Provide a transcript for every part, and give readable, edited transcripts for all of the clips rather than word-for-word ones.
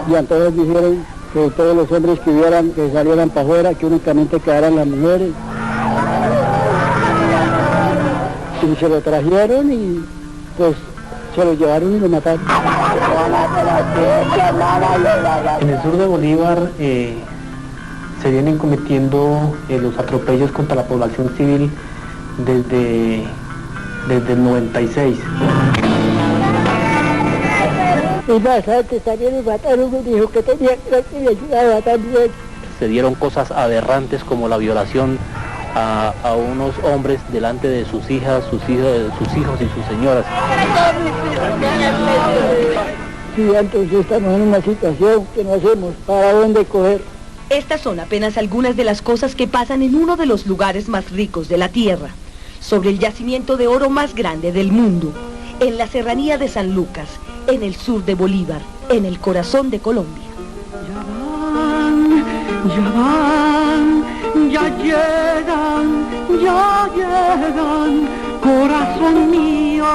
y entonces dijeron que todos los hombres que salieran para afuera, que únicamente quedaran las mujeres. Y se lo trajeron y pues se lo llevaron y lo mataron. En el sur de Bolívar se vienen cometiendo los atropellos contra la población civil desde el 96. Y más antes también me mataron, me dijo que tenía que me ayudaba también. Se dieron cosas aberrantes como la violación a unos hombres delante de sus hijas, sus hijos y sus señoras. Sí, entonces estamos en una situación que no hacemos, ¿para dónde coger? Estas son apenas algunas de las cosas que pasan en uno de los lugares más ricos de la tierra, sobre el yacimiento de oro más grande del mundo, en la serranía de San Lucas, en el sur de Bolívar, en el corazón de Colombia. Ya llegan, corazón mío.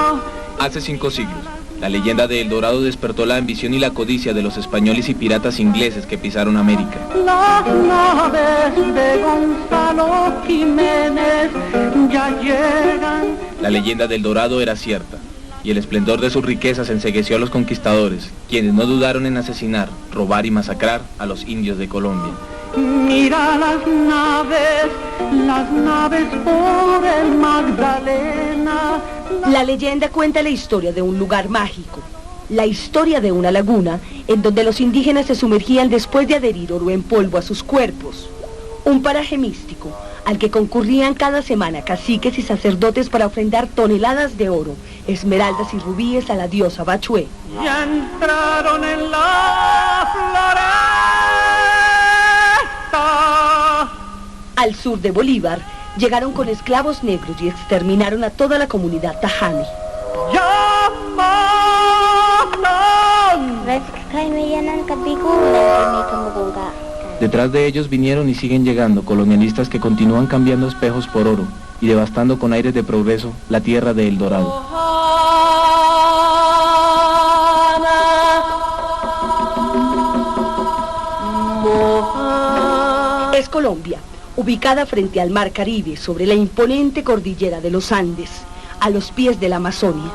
Hace 5 siglos, la leyenda de El Dorado despertó la ambición y la codicia de los españoles y piratas ingleses que pisaron América. Las naves de Gonzalo Jiménez ya llegan. La leyenda del Dorado era cierta, y el esplendor de sus riquezas encegueció a los conquistadores, quienes no dudaron en asesinar, robar y masacrar a los indios de Colombia. Mira las naves por el Magdalena. La leyenda cuenta la historia de un lugar mágico, la historia de una laguna en donde los indígenas se sumergían después de adherir oro en polvo a sus cuerpos. Un paraje místico al que concurrían cada semana caciques y sacerdotes para ofrendar toneladas de oro, esmeraldas y rubíes a la diosa Bachué. Ya entraron en la floresta. Al sur de Bolívar, llegaron con esclavos negros y exterminaron a toda la comunidad tajani. Detrás de ellos vinieron y siguen llegando colonialistas que continúan cambiando espejos por oro y devastando con aires de progreso la tierra de El Dorado. Es Colombia, ubicada frente al Mar Caribe, sobre la imponente cordillera de los Andes, a los pies de la Amazonia.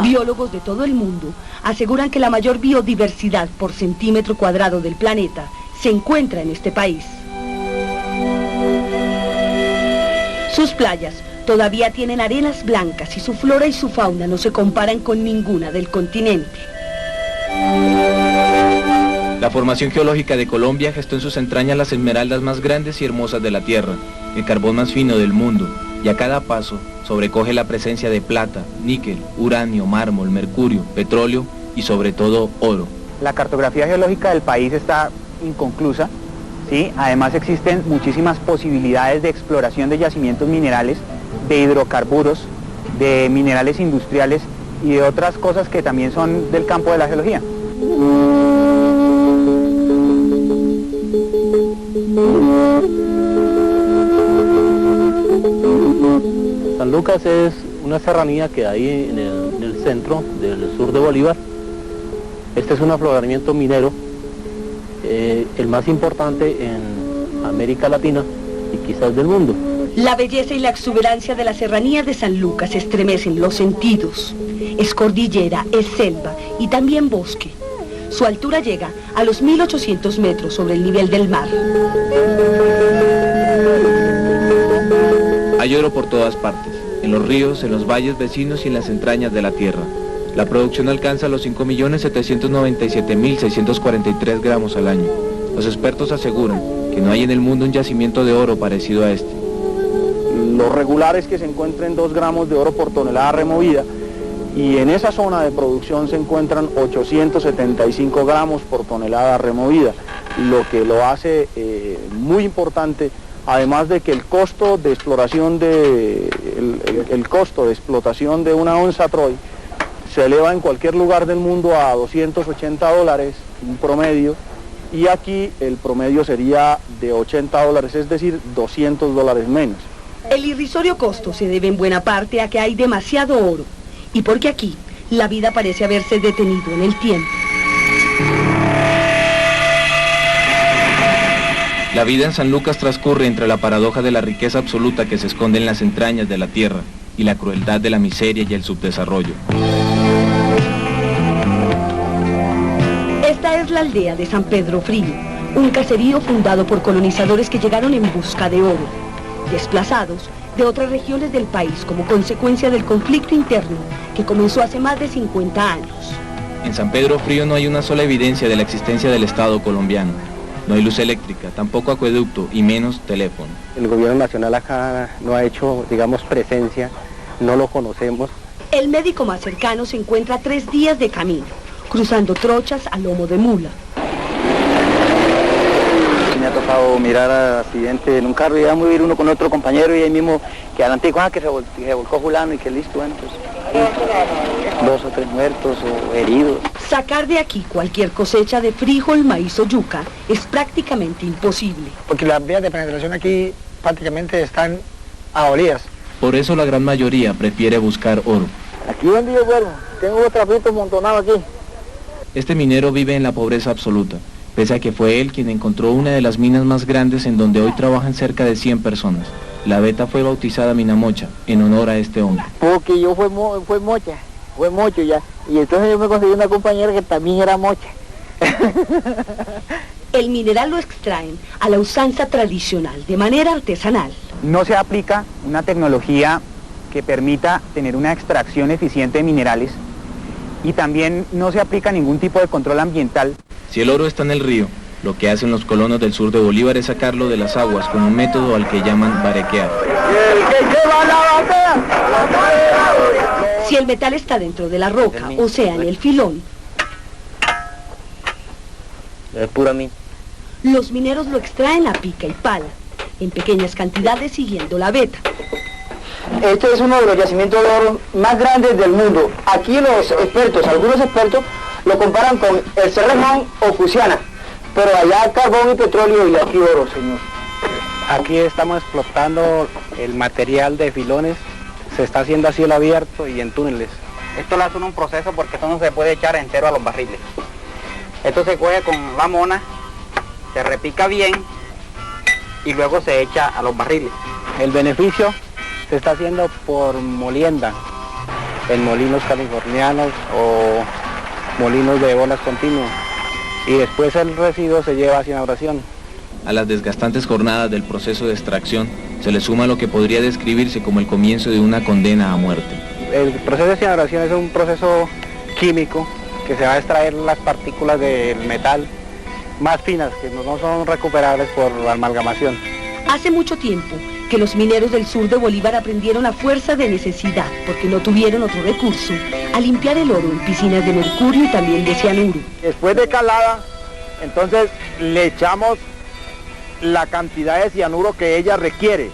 Biólogos de todo el mundo aseguran que la mayor biodiversidad por centímetro cuadrado del planeta se encuentra en este país. Sus playas todavía tienen arenas blancas y su flora y su fauna no se comparan con ninguna del continente. La formación geológica de Colombia gestó en sus entrañas las esmeraldas más grandes y hermosas de la tierra, el carbón más fino del mundo, y a cada paso sobrecoge la presencia de plata, níquel, uranio, mármol, mercurio, petróleo y sobre todo oro. La cartografía geológica del país está inconclusa, ¿sí? Además existen muchísimas posibilidades de exploración de yacimientos minerales, de hidrocarburos, de minerales industriales y de otras cosas que también son del campo de la geología. San Lucas es una serranía que hay en el centro del sur de Bolívar. Este es un afloramiento minero, el más importante en América Latina y quizás del mundo. La belleza y la exuberancia de la serranía de San Lucas estremecen los sentidos. Es cordillera, es selva y también bosque. Su altura llega a los 1800 metros sobre el nivel del mar. Hay oro por todas partes, en los ríos, en los valles vecinos y en las entrañas de la tierra. La producción alcanza los 5.797.643 gramos al año. Los expertos aseguran que no hay en el mundo un yacimiento de oro parecido a este. Lo regular es que se encuentren 2 gramos de oro por tonelada removida y en esa zona de producción se encuentran 875 gramos por tonelada removida, lo que lo hace muy importante, además de que el costo de exploración el costo de explotación de una onza Troy se eleva en cualquier lugar del mundo a $280, un promedio, y aquí el promedio sería de $80, es decir, $200 menos. El irrisorio costo se debe en buena parte a que hay demasiado oro y porque aquí la vida parece haberse detenido en el tiempo. La vida en San Lucas transcurre entre la paradoja de la riqueza absoluta que se esconde en las entrañas de la tierra y la crueldad de la miseria y el subdesarrollo. Esta es la aldea de San Pedro Frío, un caserío fundado por colonizadores que llegaron en busca de oro, desplazados de otras regiones del país como consecuencia del conflicto interno que comenzó hace más de 50 años. En San Pedro Frío no hay una sola evidencia de la existencia del Estado colombiano. No hay luz eléctrica, tampoco acueducto y menos teléfono. El gobierno nacional acá no ha hecho, digamos, presencia, no lo conocemos. El médico más cercano se encuentra a 3 días de camino, cruzando trochas a lomo de mula. Me ha tocado mirar accidente en un carro y íbamos a ir uno con otro compañero y ahí mismo que adelante que se volcó fulano y que listo, bueno, pues 2 o 3 muertos o heridos. Sacar de aquí cualquier cosecha de frijol, maíz o yuca es prácticamente imposible. Porque las vías de penetración aquí prácticamente están abolidas. Por eso la gran mayoría prefiere buscar oro. Aquí donde yo duermo, tengo los trapitos montonados aquí. Este minero vive en la pobreza absoluta, pese a que fue él quien encontró una de las minas más grandes en donde hoy trabajan cerca de 100 personas. La veta fue bautizada Minamocha, en honor a este hombre. Porque yo fue mocho ya. Y entonces yo me conseguí una compañera que también era mocha. El mineral lo extraen a la usanza tradicional, de manera artesanal. No se aplica una tecnología que permita tener una extracción eficiente de minerales y también no se aplica ningún tipo de control ambiental. Si el oro está en el río, lo que hacen los colonos del sur de Bolívar es sacarlo de las aguas con un método al que llaman barequear. Si el metal está dentro de la roca, o sea, en el filón, Es pura mina. los mineros lo extraen a pica y pala, en pequeñas cantidades siguiendo la veta. Este es uno de los yacimientos de oro más grandes del mundo. Aquí los expertos, algunos expertos, lo comparan con el Cerrejón o Fusiana, pero allá carbón y petróleo y aquí oro, señor. Aquí estamos explotando el material de filones, se está haciendo a cielo abierto y en túneles. Esto le hace un proceso porque esto no se puede echar entero a los barriles. Esto se coge con la mona, se repica bien y luego se echa a los barriles. El beneficio se está haciendo por molienda, en molinos californianos o molinos de bolas continuas. Y después el residuo se lleva hacia inauguración. A las desgastantes jornadas del proceso de extracción se le suma lo que podría describirse como el comienzo de una condena a muerte. El proceso de inauguración es un proceso químico que se va a extraer las partículas del metal más finas, que no son recuperables por amalgamación. Hace mucho tiempo que los mineros del sur de Bolívar aprendieron a fuerza de necesidad, porque no tuvieron otro recurso, a limpiar el oro en piscinas de mercurio y también de cianuro. Después de calada, entonces le echamos la cantidad de cianuro que ella requiere.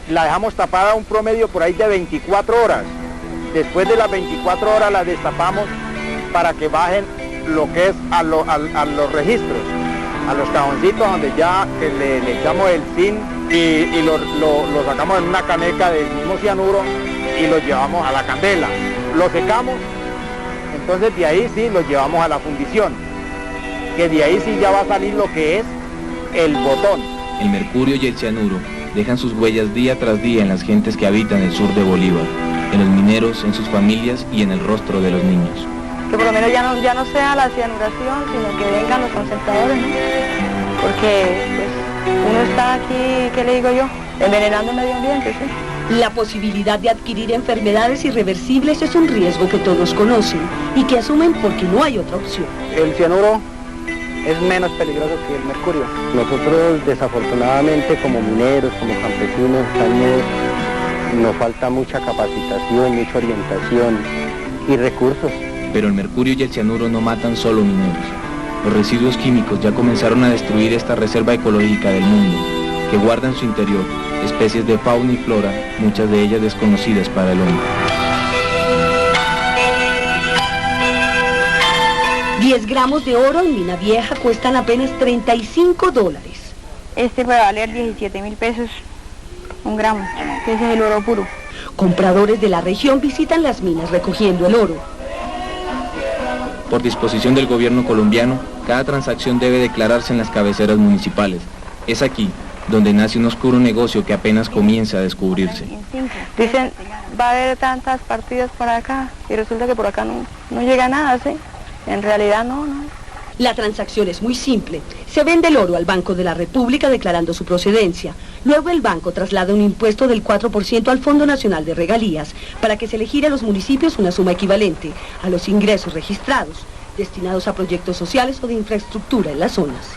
La dejamos tapada un promedio por ahí de 24 horas. Después de las 24 horas la destapamos para que bajen lo que es a los registros, a los cajoncitos donde ya le echamos el zinc y lo sacamos en una caneca del mismo cianuro y lo llevamos a la candela. Lo secamos, entonces de ahí sí lo llevamos a la fundición, que de ahí sí ya va a salir lo que es el botón. El mercurio y el cianuro dejan sus huellas día tras día en las gentes que habitan el sur de Bolívar, en los mineros, en sus familias y en el rostro de los niños. Que por lo menos ya no sea la cianuración, sino que vengan los concentradores, ¿no? Porque pues, uno está aquí, ¿qué le digo yo? Envenenando el medio ambiente, ¿sí? La posibilidad de adquirir enfermedades irreversibles es un riesgo que todos conocen y que asumen porque no hay otra opción. El cianuro es menos peligroso que el mercurio. Nosotros desafortunadamente como mineros, como campesinos, nos falta mucha capacitación, mucha orientación y recursos. Pero el mercurio y el cianuro no matan solo mineros. Los residuos químicos ya comenzaron a destruir esta reserva ecológica del mundo, que guarda en su interior especies de fauna y flora, muchas de ellas desconocidas para el hombre. 10 gramos de oro en mina vieja cuestan apenas $35. Este puede valer 17.000 pesos un gramo. ese es el oro puro. Compradores de la región visitan las minas recogiendo el oro. Por disposición del gobierno colombiano, cada transacción debe declararse en las cabeceras municipales. Es aquí donde nace un oscuro negocio que apenas comienza a descubrirse. Dicen, va a haber tantas partidas por acá y resulta que por acá no llega nada, ¿sí? En realidad no. La transacción es muy simple. Se vende el oro al Banco de la República declarando su procedencia. Luego el banco traslada un impuesto del 4% al Fondo Nacional de Regalías para que se le gire a los municipios una suma equivalente a los ingresos registrados, destinados a proyectos sociales o de infraestructura en las zonas.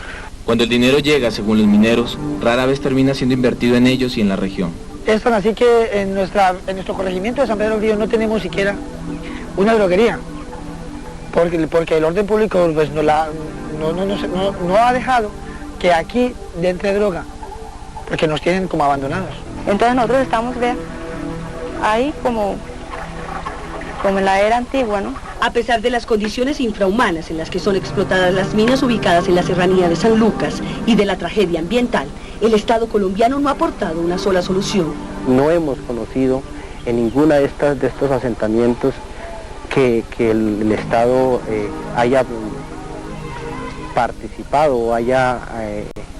Cuando el dinero llega, según los mineros, rara vez termina siendo invertido en ellos y en la región. Es tan así que en nuestro corregimiento de San Pedro del Río no tenemos siquiera una droguería. Porque el orden público pues, no ha dejado que aquí entre droga, porque nos tienen como abandonados. Entonces nosotros estamos, vean, ahí como en la era antigua, ¿no? A pesar de las condiciones infrahumanas en las que son explotadas las minas ubicadas en la serranía de San Lucas y de la tragedia ambiental, el Estado colombiano no ha aportado una sola solución. No hemos conocido en ninguna de estos asentamientos que el Estado haya participado o haya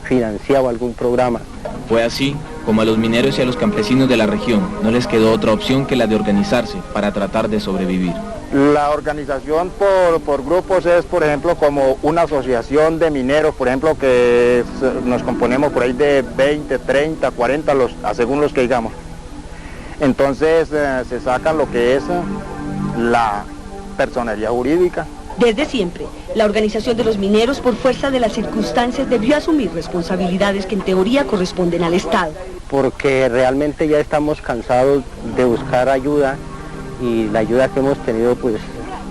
financiado algún programa. Fue así como a los mineros y a los campesinos de la región no les quedó otra opción que la de organizarse para tratar de sobrevivir. La organización por grupos es, por ejemplo, como una asociación de mineros, por ejemplo, que nos componemos por ahí de 20, 30, 40, según los que digamos. Entonces se saca lo que es la personería jurídica. Desde siempre, la organización de los mineros, por fuerza de las circunstancias, debió asumir responsabilidades que en teoría corresponden al Estado. Porque realmente ya estamos cansados de buscar ayuda y la ayuda que hemos tenido, pues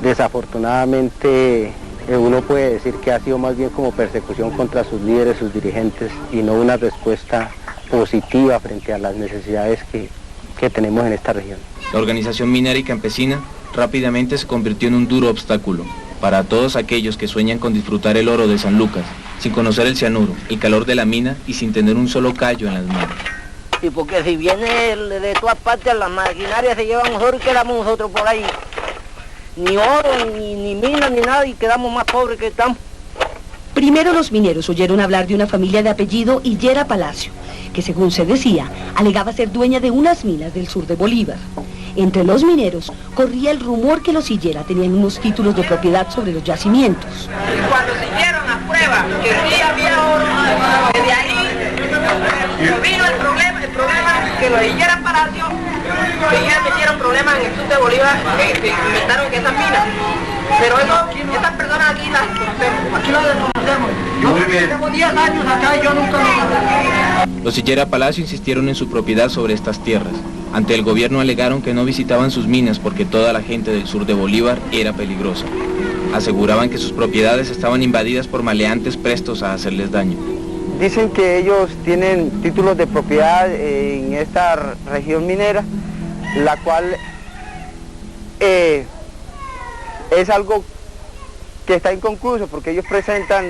desafortunadamente uno puede decir que ha sido más bien como persecución contra sus líderes, sus dirigentes, y no una respuesta positiva frente a las necesidades que tenemos en esta región. La organización minera y campesina rápidamente se convirtió en un duro obstáculo para todos aquellos que sueñan con disfrutar el oro de San Lucas, sin conocer el cianuro, el calor de la mina y sin tener un solo callo en las manos. Y porque si viene de todas partes las maquinarias se llevan oro y quedamos nosotros por ahí. Ni oro, ni mina, ni nada, y quedamos más pobres que estamos. Primero los mineros oyeron hablar de una familia de apellido Hillera Palacio, que según se decía, alegaba ser dueña de unas minas del sur de Bolívar. Entre los mineros corría el rumor que los Hillera tenían unos títulos de propiedad sobre los yacimientos. Y cuando se hicieron las pruebas que sí había oro, desde ahí vino el problema que los Hillera Palacio, que ya metieron problemas en el sur de Bolívar, que inventaron que esas minas. Pero esas personas aquí las conocemos, aquí las desconocemos. Tengo 10 años acá y yo nunca lo... Los Hillera Palacio insistieron en su propiedad sobre estas tierras. Ante el gobierno alegaron que no visitaban sus minas porque toda la gente del sur de Bolívar era peligrosa. Aseguraban que sus propiedades estaban invadidas por maleantes prestos a hacerles daño. Dicen que ellos tienen títulos de propiedad en esta región minera, la cual es algo que está inconcluso porque ellos presentan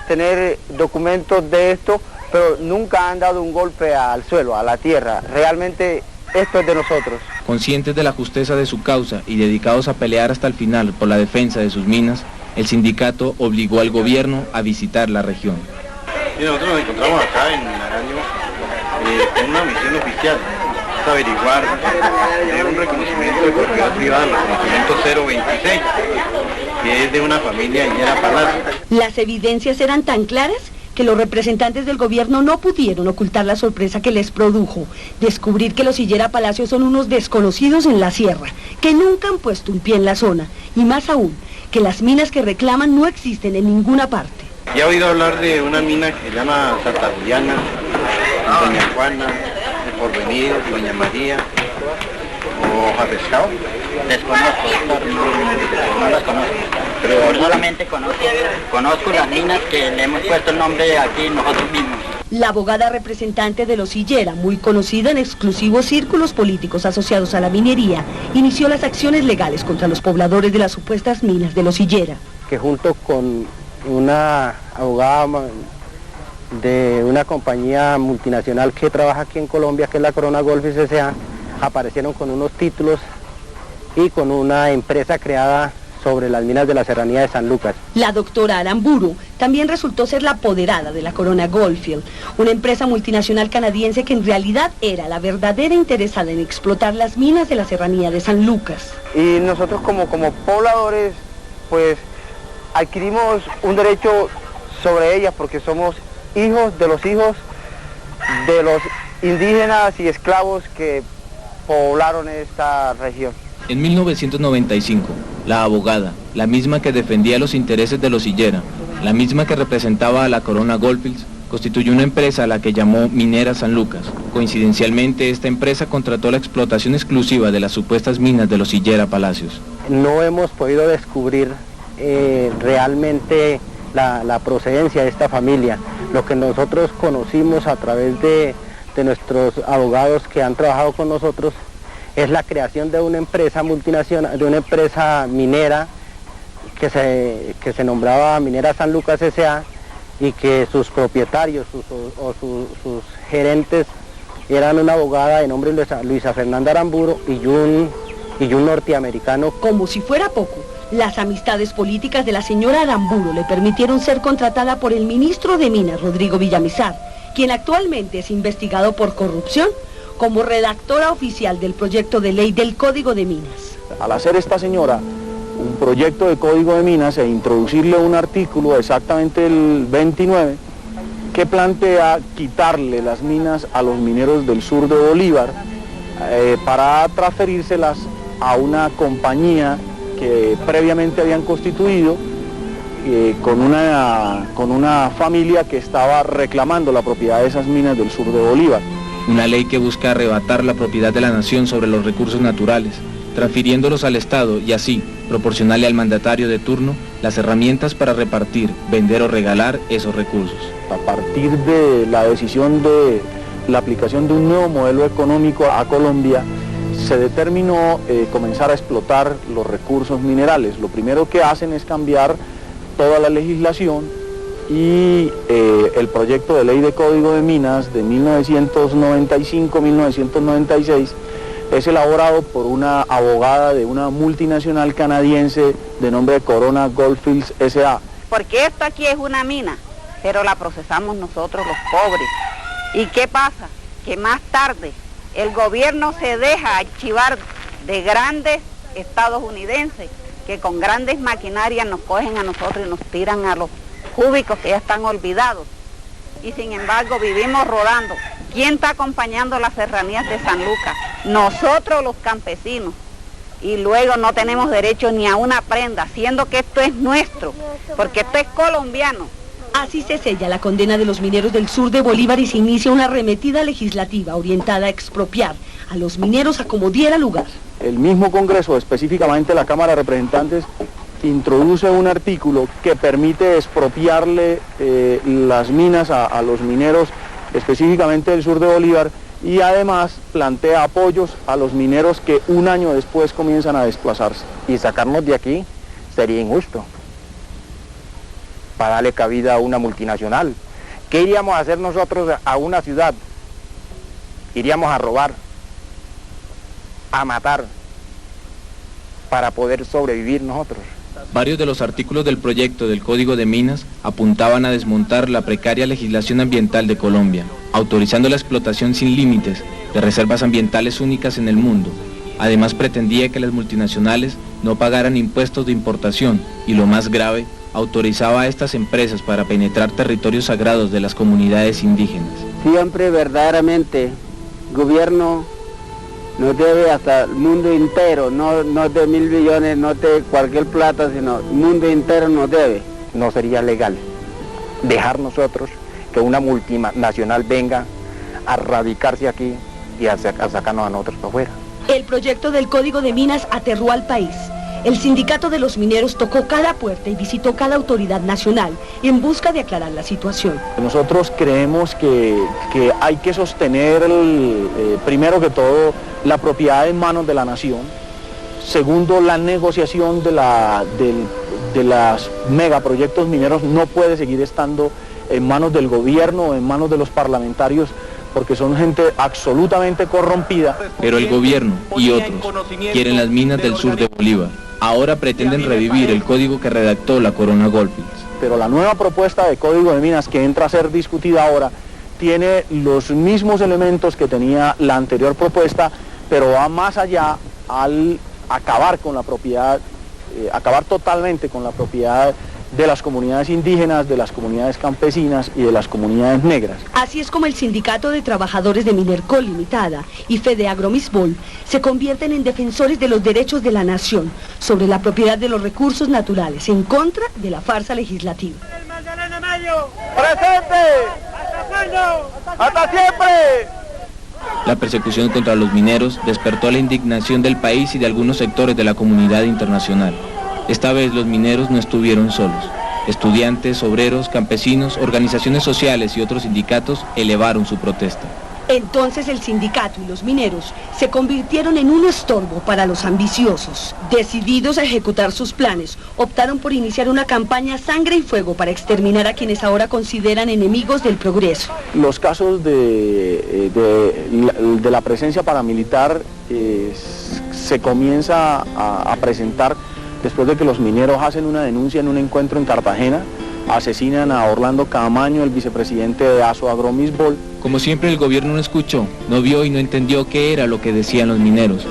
tener documentos de esto, pero nunca han dado un golpe al suelo, a la tierra. Realmente esto es de nosotros. Conscientes de la justeza de su causa y dedicados a pelear hasta el final por la defensa de sus minas, el sindicato obligó al gobierno a visitar la región. Y nosotros nos encontramos acá en Naraño con una misión oficial, es averiguar un reconocimiento de propiedad privada, el reconocimiento 026, que es de una familia Hillera Palacio. Las evidencias eran tan claras que los representantes del gobierno no pudieron ocultar la sorpresa que les produjo descubrir que los Hillera Palacio son unos desconocidos en la sierra, que nunca han puesto un pie en la zona, y más aún, que las minas que reclaman no existen en ninguna parte. Ya he oído hablar de una mina que se llama Santa Juliana, Doña Juana, El Porvenir, Doña María, o Hoja Pescado. Desconozco, no las conozco, pero solamente conozco las minas que le hemos puesto el nombre aquí nosotros mismos. La abogada representante de los Hillera, muy conocida en exclusivos círculos políticos asociados a la minería, inició las acciones legales contra los pobladores de las supuestas minas de los Hillera. Que junto con una abogada de una compañía multinacional que trabaja aquí en Colombia, que es la Corona Goldfields S.A., aparecieron con unos títulos y con una empresa creada sobre las minas de la Serranía de San Lucas. La doctora Aramburu también resultó ser la apoderada de la Corona Goldfield, una empresa multinacional canadiense que en realidad era la verdadera interesada en explotar las minas de la Serranía de San Lucas. Y nosotros como pobladores, pues adquirimos un derecho sobre ellas porque somos hijos de los indígenas y esclavos que poblaron esta región. En 1995, la abogada, la misma que defendía los intereses de los Higuera, la misma que representaba a la Corona Goldfields, constituyó una empresa a la que llamó Minera San Lucas. Coincidencialmente, esta empresa contrató la explotación exclusiva de las supuestas minas de los Higuera Palacios. No hemos podido descubrir realmente la procedencia de esta familia. Lo que nosotros conocimos a través de nuestros abogados que han trabajado con nosotros es la creación de una empresa multinacional, de una empresa minera que se nombraba Minera San Lucas S.A. y que sus propietarios, sus gerentes eran una abogada de nombre Luisa Fernanda Aramburu y un norteamericano. Como si fuera poco, las amistades políticas de la señora Aramburu le permitieron ser contratada por el ministro de Minas, Rodrigo Villamizar, quien actualmente es investigado por corrupción, como redactora oficial del proyecto de ley del Código de Minas. Al hacer esta señora un proyecto de Código de Minas e introducirle un artículo, exactamente el 29, que plantea quitarle las minas a los mineros del sur de Bolívar para transferírselas a una compañía que previamente habían constituido con una familia que estaba reclamando la propiedad de esas minas del sur de Bolívar. Una ley que busca arrebatar la propiedad de la nación sobre los recursos naturales, transfiriéndolos al Estado y así proporcionarle al mandatario de turno las herramientas para repartir, vender o regalar esos recursos. A partir de la decisión de la aplicación de un nuevo modelo económico a Colombia, se determinó comenzar a explotar los recursos minerales. Lo primero que hacen es cambiar toda la legislación y el proyecto de ley de Código de Minas de 1995-1996 es elaborado por una abogada de una multinacional canadiense de nombre Corona Goldfields S.A. Porque esto aquí es una mina, pero la procesamos nosotros los pobres. ¿Y qué pasa? Que más tarde el gobierno se deja archivar de grandes estadounidenses que con grandes maquinarias nos cogen a nosotros y nos tiran a los cúbicos que ya están olvidados. Y sin embargo vivimos rodando. ¿Quién está acompañando las serranías de San Lucas? Nosotros los campesinos. Y luego no tenemos derecho ni a una prenda, siendo que esto es nuestro, porque esto es colombiano. Así se sella la condena de los mineros del sur de Bolívar y se inicia una arremetida legislativa orientada a expropiar a los mineros a como diera lugar. El mismo Congreso, específicamente la Cámara de Representantes, introduce un artículo que permite expropiarle las minas a los mineros, específicamente del sur de Bolívar, y además plantea apoyos a los mineros que un año después comienzan a desplazarse. Y sacarnos de aquí sería injusto, para darle cabida a una multinacional. ¿Qué iríamos a hacer nosotros a una ciudad? Iríamos a robar, a matar, para poder sobrevivir nosotros. Varios de los artículos del proyecto del Código de Minas apuntaban a desmontar la precaria legislación ambiental de Colombia, autorizando la explotación sin límites de reservas ambientales únicas en el mundo. Además pretendía que las multinacionales no pagaran impuestos de importación y, lo más grave, autorizaba a estas empresas para penetrar territorios sagrados de las comunidades indígenas. Siempre verdaderamente el gobierno nos debe hasta el mundo entero, no de 1.000 billones, no de cualquier plata, sino el mundo entero nos debe. No sería legal dejar nosotros que una multinacional venga a radicarse aquí y a sacarnos a nosotros para afuera. El proyecto del Código de Minas aterró al país. El sindicato de los mineros tocó cada puerta y visitó cada autoridad nacional en busca de aclarar la situación. Nosotros creemos que hay que sostener, primero que todo, la propiedad en manos de la nación. Segundo, la negociación de los megaproyectos mineros no puede seguir estando en manos del gobierno, en manos de los parlamentarios, porque son gente absolutamente corrompida. Pero el gobierno y otros quieren las minas del sur de Bolívar. Ahora pretenden revivir el código que redactó la Corona Goldfields. Pero la nueva propuesta de código de minas que entra a ser discutida ahora tiene los mismos elementos que tenía la anterior propuesta, pero va más allá al acabar con la propiedad, acabar totalmente con la propiedad de las comunidades indígenas, de las comunidades campesinas y de las comunidades negras. Así es como el Sindicato de Trabajadores de Minerco Limitada y Fedeagromisbol se convierten en defensores de los derechos de la nación sobre la propiedad de los recursos naturales, en contra de la farsa legislativa. ¡Presente! ¡Hasta siempre! La persecución contra los mineros despertó la indignación del país y de algunos sectores de la comunidad internacional. Esta vez los mineros no estuvieron solos. Estudiantes, obreros, campesinos, organizaciones sociales y otros sindicatos elevaron su protesta. Entonces el sindicato y los mineros se convirtieron en un estorbo para los ambiciosos. Decididos a ejecutar sus planes, optaron por iniciar una campaña sangre y fuego para exterminar a quienes ahora consideran enemigos del progreso. Los casos de la presencia paramilitar se comienza a presentar después de que los mineros hacen una denuncia en un encuentro en Cartagena, asesinan a Orlando Camaño, el vicepresidente de Asoagromisbol. Como siempre, el gobierno no escuchó, no vio y no entendió qué era lo que decían los mineros.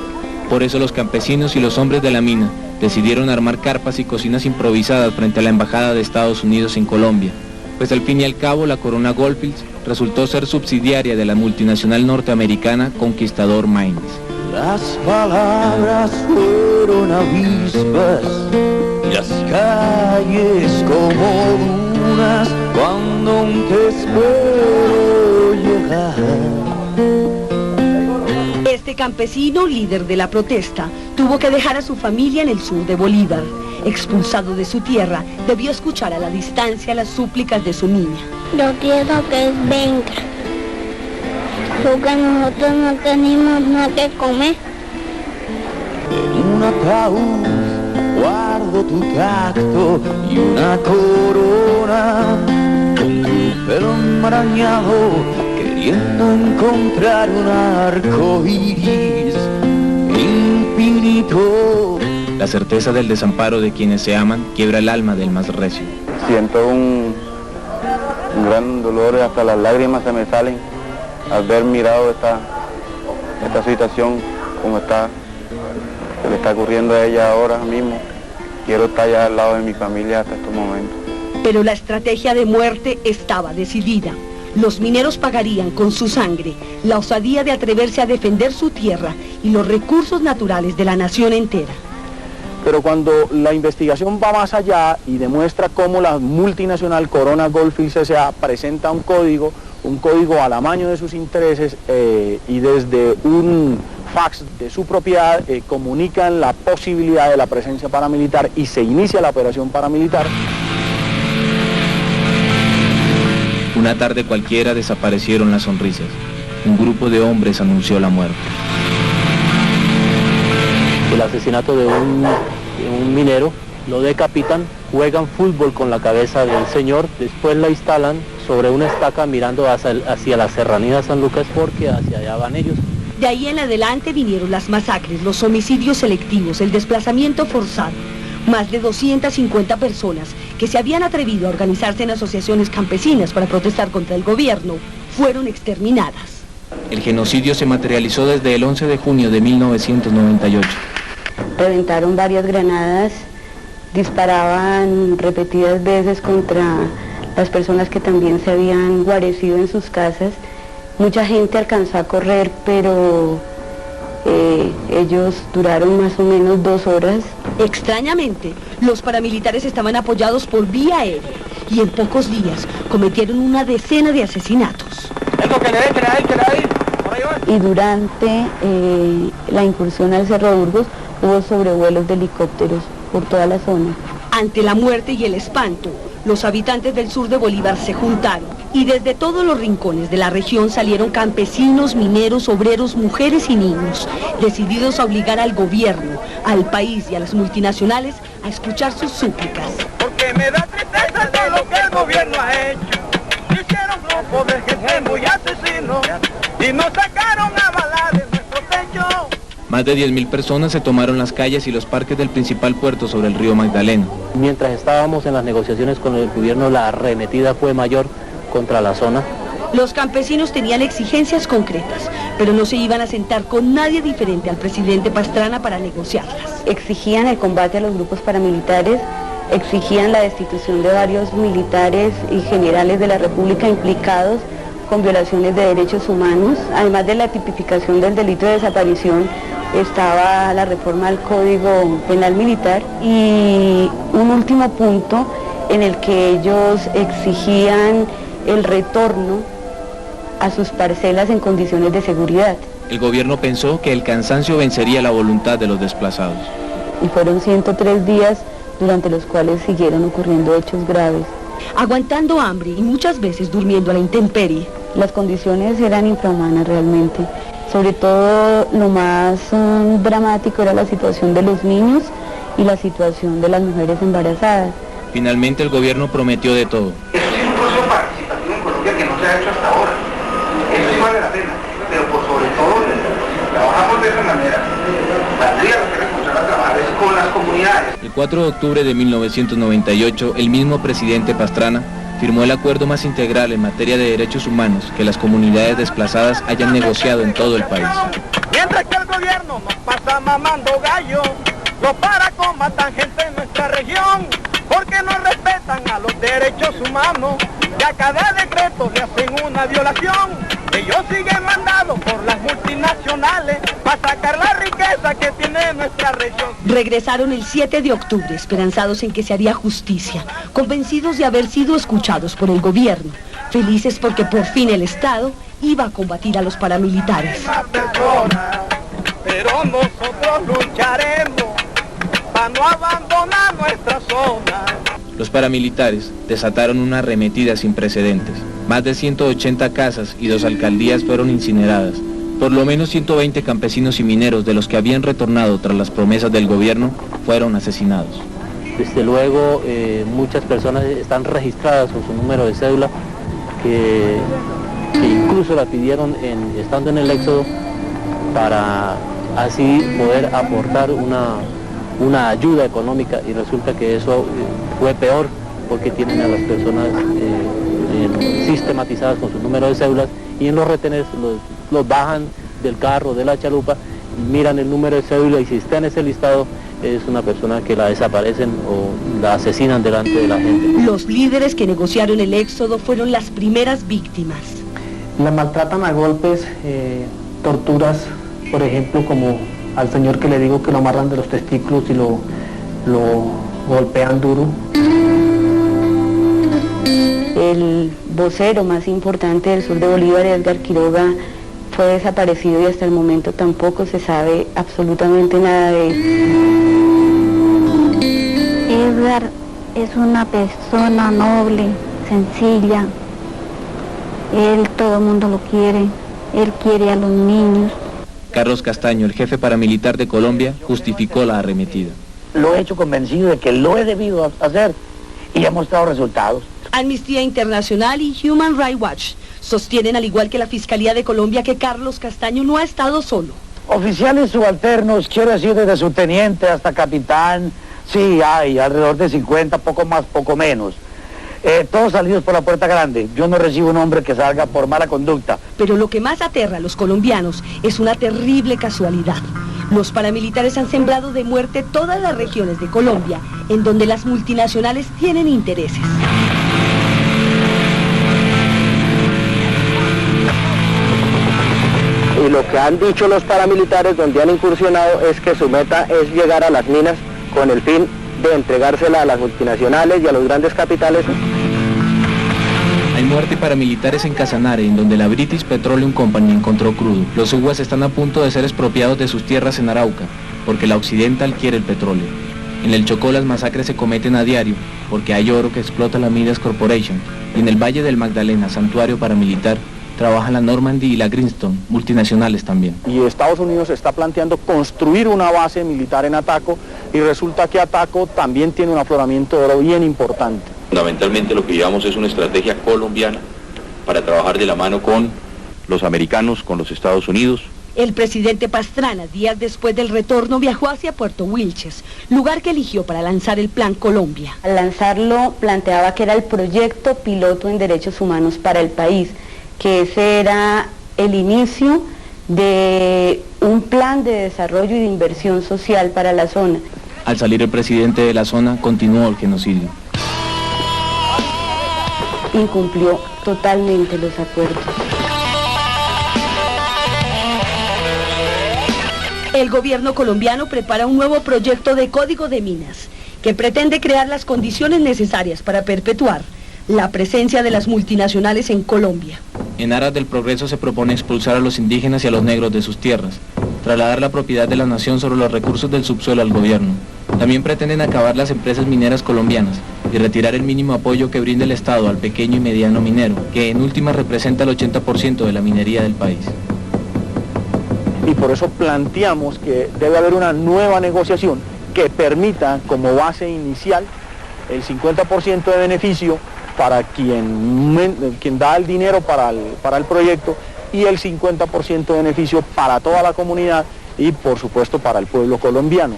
Por eso los campesinos y los hombres de la mina decidieron armar carpas y cocinas improvisadas frente a la Embajada de Estados Unidos en Colombia, pues al fin y al cabo la Corona Goldfields resultó ser subsidiaria de la multinacional norteamericana Conquistador Mines. Las palabras fueron avispas y las calles como dunas cuando aún te espero llegar. Este campesino, líder de la protesta, tuvo que dejar a su familia en el sur de Bolívar. Expulsado de su tierra, debió escuchar a la distancia las súplicas de su niña. Yo quiero que venga, porque nosotros no tenemos nada que comer. En un ataúd guardo tu tacto y una corona con tu pelo enmarañado, queriendo encontrar un arco iris infinito. La certeza del desamparo de quienes se aman quiebra el alma del más recio. Siento un gran dolor, hasta las lágrimas se me salen al ver mirado esta situación como está, que le está ocurriendo a ella ahora mismo. Quiero estar ya al lado de mi familia hasta estos momentos. Pero la estrategia de muerte estaba decidida. Los mineros pagarían con su sangre la osadía de atreverse a defender su tierra y los recursos naturales de la nación entera. Pero cuando la investigación va más allá y demuestra cómo la multinacional Corona Goldfields S.A. presenta un código al amaño de sus intereses y desde un fax de su propiedad comunican la posibilidad de la presencia paramilitar y se inicia la operación paramilitar. Una tarde cualquiera desaparecieron las sonrisas. Un grupo de hombres anunció la muerte. El asesinato de un minero, lo decapitan, juegan fútbol con la cabeza del señor, después la instalan sobre una estaca mirando hacia la serranía de San Lucas porque hacia allá van ellos. De ahí en adelante vinieron las masacres, los homicidios selectivos, el desplazamiento forzado. Más de 250 personas que se habían atrevido a organizarse en asociaciones campesinas para protestar contra el gobierno fueron exterminadas. El genocidio se materializó desde el 11 de junio de 1998. Reventaron varias granadas, disparaban repetidas veces contra las personas que también se habían guarecido en sus casas. Mucha gente alcanzó a correr, pero ellos duraron más o menos 2 horas. Extrañamente, los paramilitares estaban apoyados por vía aérea y en pocos días cometieron una decena de asesinatos. Y durante la incursión al Cerro Burgos hubo sobrevuelos de helicópteros por toda la zona. Ante la muerte y el espanto, los habitantes del sur de Bolívar se juntaron y desde todos los rincones de la región salieron campesinos, mineros, obreros, mujeres y niños, decididos a obligar al gobierno, al país y a las multinacionales a escuchar sus súplicas. Porque me da tristeza de lo que el gobierno ha hecho. poder gente muy asesino y nos sacaron a bala de nuestro techo. Más de 10.000 personas se tomaron las calles y los parques del principal puerto sobre el río Magdalena. Mientras estábamos en las negociaciones con el gobierno, la arremetida fue mayor contra la zona. Los campesinos tenían exigencias concretas, pero no se iban a sentar con nadie diferente al presidente Pastrana para negociarlas. Exigían el combate a los grupos paramilitares, exigían la destitución de varios militares y generales de la República implicados con violaciones de derechos humanos. Además de la tipificación del delito de desaparición, estaba la reforma al Código Penal Militar y un último punto en el que ellos exigían el retorno a sus parcelas en condiciones de seguridad. El gobierno pensó que el cansancio vencería la voluntad de los desplazados. Y fueron 103 días durante los cuales siguieron ocurriendo hechos graves. Aguantando hambre y muchas veces durmiendo a la intemperie. Las condiciones eran infrahumanas realmente. Sobre todo lo más dramático era la situación de los niños y la situación de las mujeres embarazadas. Finalmente el gobierno prometió de todo. Es un proceso participativo en Colombia que no se ha hecho hasta ahora. Eso sí vale la pena, pero por sobre todo trabajamos de esa manera. Valdría la pena comenzar a trabajar con las comunidades. El 4 de octubre de 1998, el mismo presidente Pastrana firmó el acuerdo más integral en materia de derechos humanos que las comunidades desplazadas hayan negociado en todo el país. Mientras que el gobierno nos pasa mamando gallo, los paracombatantes gente en nuestra región, porque no respetan a los derechos humanos, y a cada decreto le hacen una violación. Ellos siguen mandados por las multinacionales para sacar la riqueza que tiene nuestra región. Regresaron el 7 de octubre, esperanzados en que se haría justicia, convencidos de haber sido escuchados por el gobierno, felices porque por fin el Estado iba a combatir a los paramilitares. Pero nosotros lucharemos para no abandonar nuestra zona. Los paramilitares desataron una arremetida sin precedentes. Más de 180 casas y 2 alcaldías fueron incineradas. Por lo menos 120 campesinos y mineros de los que habían retornado tras las promesas del gobierno fueron asesinados. Desde luego muchas personas están registradas con su número de cédula que incluso la pidieron estando en el éxodo para así poder aportar una ayuda económica, y resulta que eso fue peor porque tienen a las personas sistematizadas con su número de cédulas, y en los retenes los bajan del carro, de la chalupa, miran el número de cédula y si está en ese listado es una persona que la desaparecen o la asesinan delante de la gente. Los líderes que negociaron el éxodo fueron las primeras víctimas. La maltratan a golpes, torturas, por ejemplo, como al señor que le digo que lo amarran de los testículos y lo golpean duro. El vocero más importante del sur de Bolívar, Edgar Quiroga, fue desaparecido y hasta el momento tampoco se sabe absolutamente nada de él. Edgar es una persona noble, sencilla. Él, todo el mundo lo quiere. Él quiere a los niños. Carlos Castaño, el jefe paramilitar de Colombia, justificó la arremetida. Lo he hecho convencido de que lo he debido hacer y ha mostrado resultados. Amnistía Internacional y Human Rights Watch sostienen, al igual que la Fiscalía de Colombia, que Carlos Castaño no ha estado solo. Oficiales subalternos, quiero decir desde subteniente hasta capitán, sí hay alrededor de 50, poco más, poco menos. Todos salidos por la puerta grande. Yo no recibo un hombre que salga por mala conducta. Pero lo que más aterra a los colombianos es una terrible casualidad. Los paramilitares han sembrado de muerte todas las regiones de Colombia, en donde las multinacionales tienen intereses. Y lo que han dicho los paramilitares donde han incursionado es que su meta es llegar a las minas con el fin de entregársela a las multinacionales y a los grandes capitales. Hay muerte paramilitares en Casanare, en donde la British Petroleum Company encontró crudo. Los uguas están a punto de ser expropiados de sus tierras en Arauca, porque la Occidental quiere el petróleo. En el Chocó las masacres se cometen a diario, porque hay oro que explota la Midas Corporation. Y en el Valle del Magdalena, santuario paramilitar, trabajan la Normandy y la Greenstone, multinacionales también. Y Estados Unidos está planteando construir una base militar en Ataco, y resulta que Ataco también tiene un afloramiento de oro bien importante. Fundamentalmente lo que llevamos es una estrategia colombiana para trabajar de la mano con los americanos, con los Estados Unidos. El presidente Pastrana, días después del retorno, viajó hacia Puerto Wilches, lugar que eligió para lanzar el Plan Colombia. Al lanzarlo planteaba que era el proyecto piloto en derechos humanos para el país, que ese era el inicio de un plan de desarrollo y de inversión social para la zona. Al salir el presidente de la zona, continuó el genocidio. Incumplió totalmente los acuerdos. El gobierno colombiano prepara un nuevo proyecto de Código de Minas, que pretende crear las condiciones necesarias para perpetuar la presencia de las multinacionales en Colombia. En aras del progreso se propone expulsar a los indígenas y a los negros de sus tierras, trasladar la propiedad de la nación sobre los recursos del subsuelo al gobierno. También pretenden acabar las empresas mineras colombianas y retirar el mínimo apoyo que brinda el Estado al pequeño y mediano minero, que en última representa el 80% de la minería del país. Y por eso planteamos que debe haber una nueva negociación que permita como base inicial el 50% de beneficio para quien da el dinero para el proyecto y el 50% de beneficio para toda la comunidad y por supuesto para el pueblo colombiano.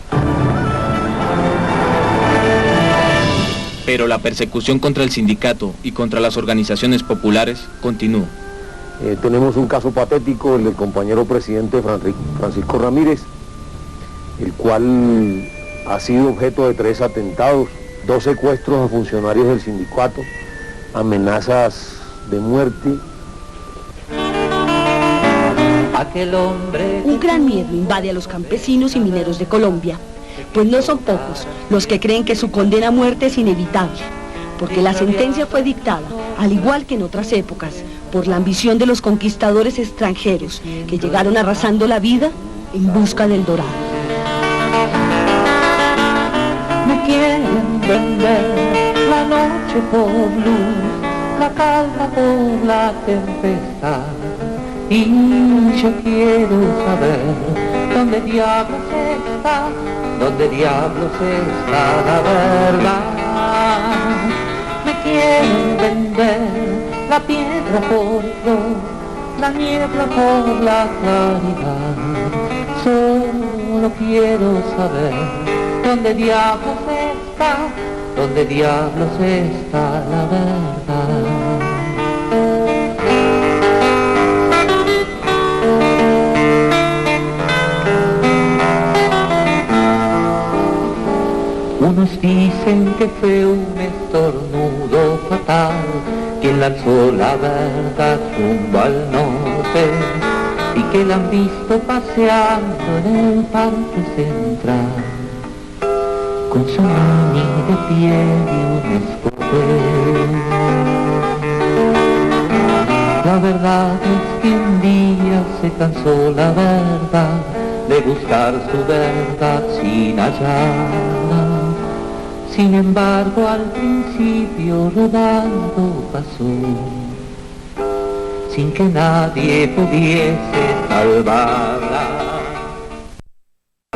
Pero la persecución contra el sindicato y contra las organizaciones populares continúa. Tenemos un caso patético, el del compañero presidente Francisco Ramírez, el cual ha sido objeto de 3 atentados, 2 secuestros a funcionarios del sindicato, amenazas de muerte. Un gran miedo invade a los campesinos y mineros de Colombia, pues no son pocos los que creen que su condena a muerte es inevitable, porque la sentencia fue dictada, al igual que en otras épocas, por la ambición de los conquistadores extranjeros que llegaron arrasando la vida en busca del dorado. Me quieren vender la noche por luz, la calma por la tempestad, y yo quiero saber dónde diablos está la verdad. Me quieren vender la piedra por flor, la niebla por la claridad. Solo quiero saber dónde diablos está la verdad. Unos dicen que fue un estornudo fatal quien lanzó la verdad rumbo al norte y que la han visto paseando en el parque central con su mini de piel y un escopet. La verdad es que un día se cansó la verdad de buscar su verdad sin hallarla. Sin embargo, al principio rodando pasó, sin que nadie pudiese salvarla.